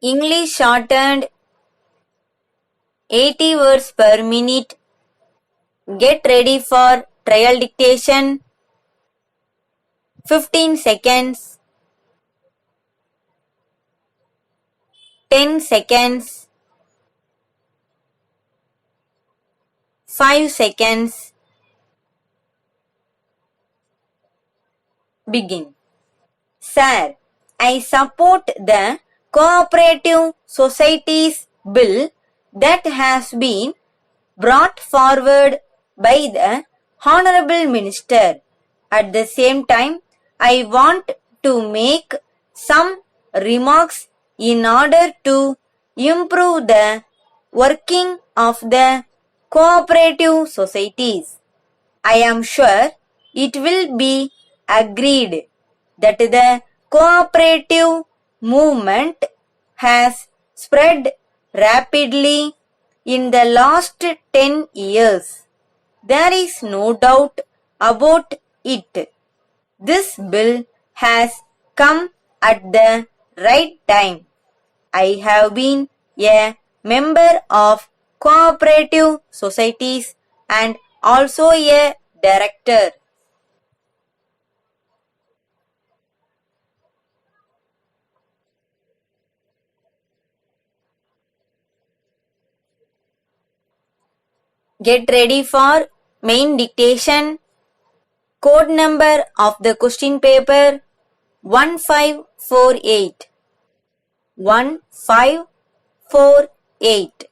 English shorthand 80 words per minute. Get ready for trial dictation. 15 seconds. 10 seconds. 5 seconds. Begin. Sir, I support the Cooperative Societies Bill that has been brought forward by the Honorable Minister. At the same time, I want to make some remarks in order to improve the working of the cooperative societies. I am sure it will be agreed that the cooperative movement has spread rapidly in the last 10 years. There is no doubt about it. This bill has come at the right time. I have been a member of cooperative societies and also a director. Get ready for main dictation. Code number of the question paper 1548. 1548.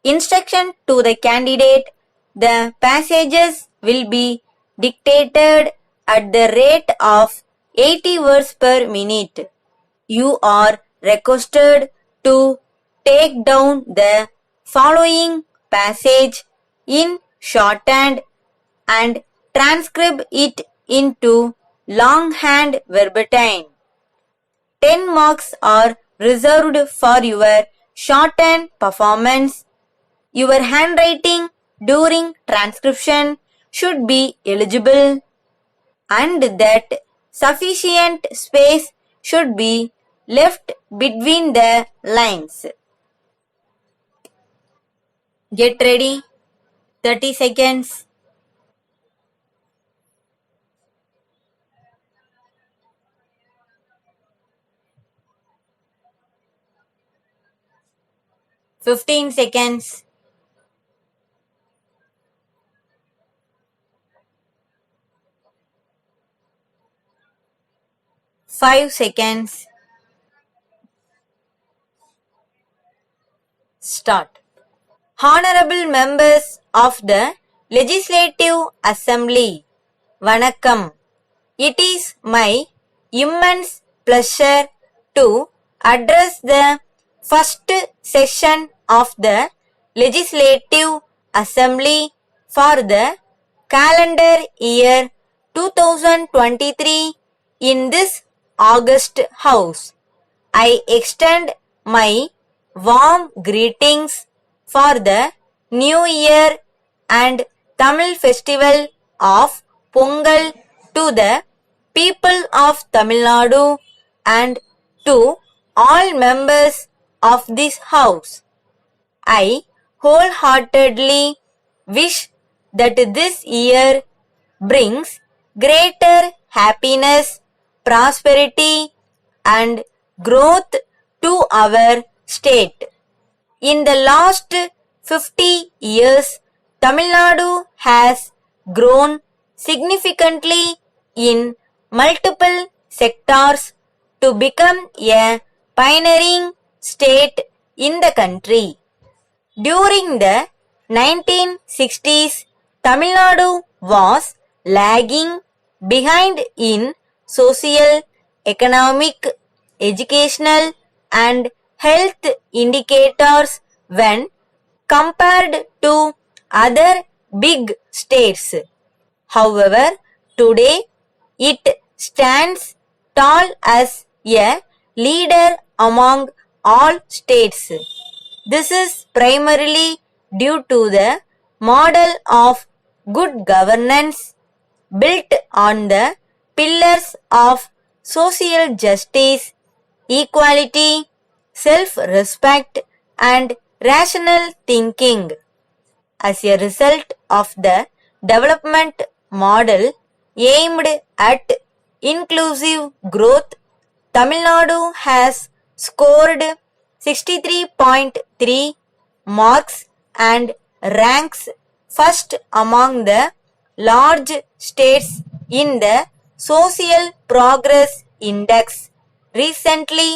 Instruction to the candidate. The passages will be dictated at the rate of 80 words per minute. You are requested to take down the following passage in shorthand and transcribe it into longhand verbatim. 10 marks are reserved for your shorthand performance. Your handwriting during transcription should be eligible and that sufficient space should be left between the lines. Get ready. 30 seconds. Fifteen seconds. 5 seconds. Start. Honorable members of the Legislative Assembly, Vanakkam. It is my immense pleasure to address the first session of the Legislative Assembly for the calendar year 2023 in this august house. I extend my warm greetings for the New Year and Tamil festival of Pongal to the people of Tamil Nadu and to all members of this house. I wholeheartedly wish that this year brings greater happiness, prosperity and growth to our state. In the last 50 years, Tamil Nadu has grown significantly in multiple sectors to become a pioneering state in the country. During the 1960s, Tamil Nadu was lagging behind in social, economic, educational and health indicators when compared to other big states. However, today it stands tall as a leader among all states. This is primarily due to the model of good governance built on the pillars of social justice, equality, self-respect, and rational thinking. As a result of the development model aimed at inclusive growth, Tamil Nadu has scored 63.3 marks and ranks first among the large states in the Social Progress Index recently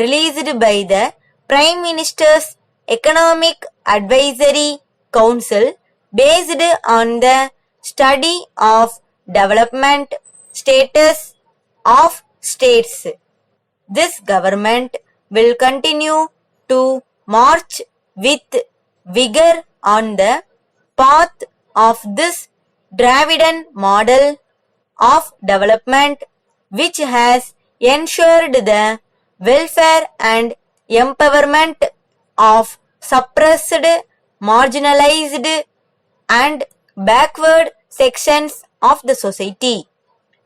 released by the Prime Minister's Economic Advisory Council based on the study of development status of states. This government will continue to march with vigor on the path of this Dravidian model of development, which has ensured the welfare and empowerment of suppressed, marginalized, and backward sections of the society.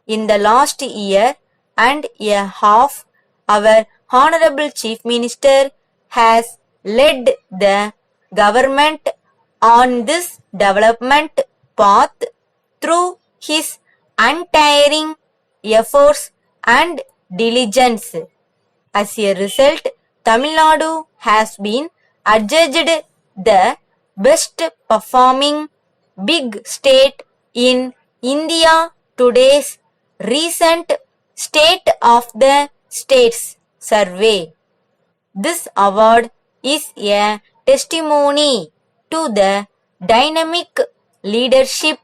In the last year and a half, our Honorable Chief Minister has led the government on this development path through his untiring efforts and diligence. As a result, Tamil Nadu has been adjudged the best performing big state in India Today's recent State of the States survey. This award is a testimony to the dynamic leadership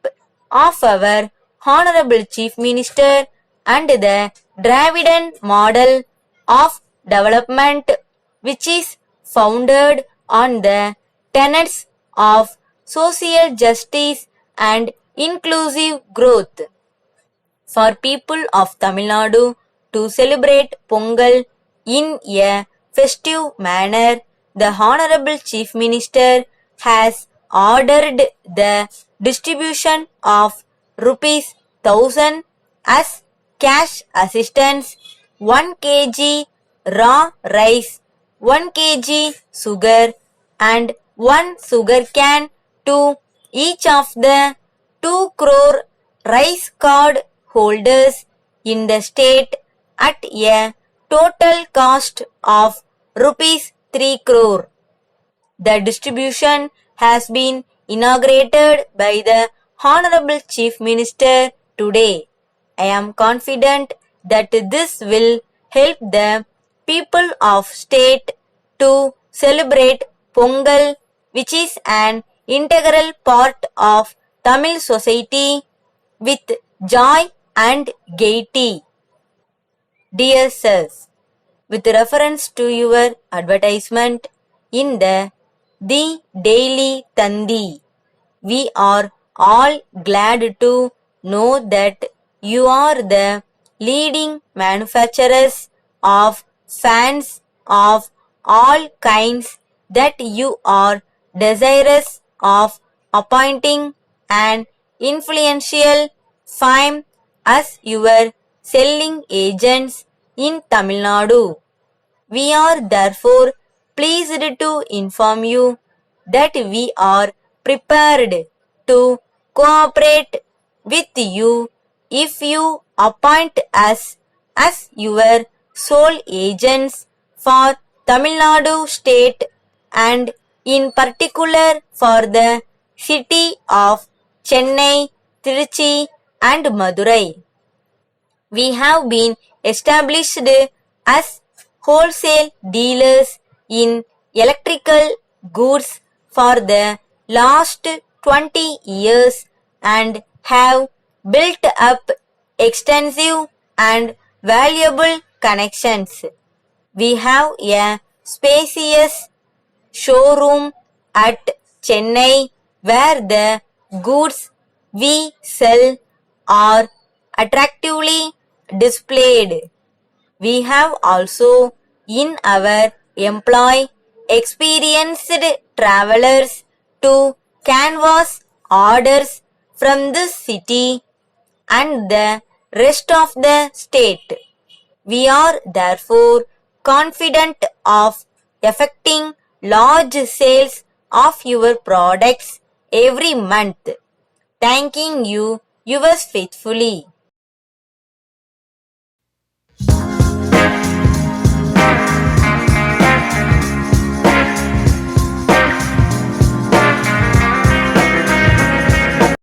of our Honorable Chief Minister and the Dravidian model of development, which is founded on the tenets of social justice and inclusive growth. For people of Tamil Nadu to celebrate Pongal in a festive manner, the Honorable Chief Minister has ordered the distribution of rupees 1000 as cash assistance, 1 kg raw rice, 1 kg sugar, and 1 sugar can to each of the 2 crore rice card holders in the state at a total cost of rupees 3 crore. The distribution has been inaugurated by the Honorable Chief Minister today. I am confident that this will help the people of state to celebrate Pongal, which is an integral part of Tamil society, with joy and gaiety. Dear sirs, with reference to your advertisement in the Daily Tandi, we are all glad to know that you are the leading manufacturers of fans of all kinds, that you are desirous of appointing an influential firm as your selling agents in Tamil Nadu. We are therefore pleased to inform you that we are prepared to cooperate with you if you appoint us as your sole agents for Tamil Nadu state, and in particular for the city of Chennai, Tiruchi, and Madurai. We have been established as wholesale dealers in electrical goods for the last 20 years and have built up extensive and valuable connections. We have a spacious showroom at Chennai where the goods we sell are attractively displayed. We have also in our employ experienced travelers to canvass orders from this city and the rest of the state. We are therefore confident of affecting large sales of your products every month. Thanking you, yours faithfully.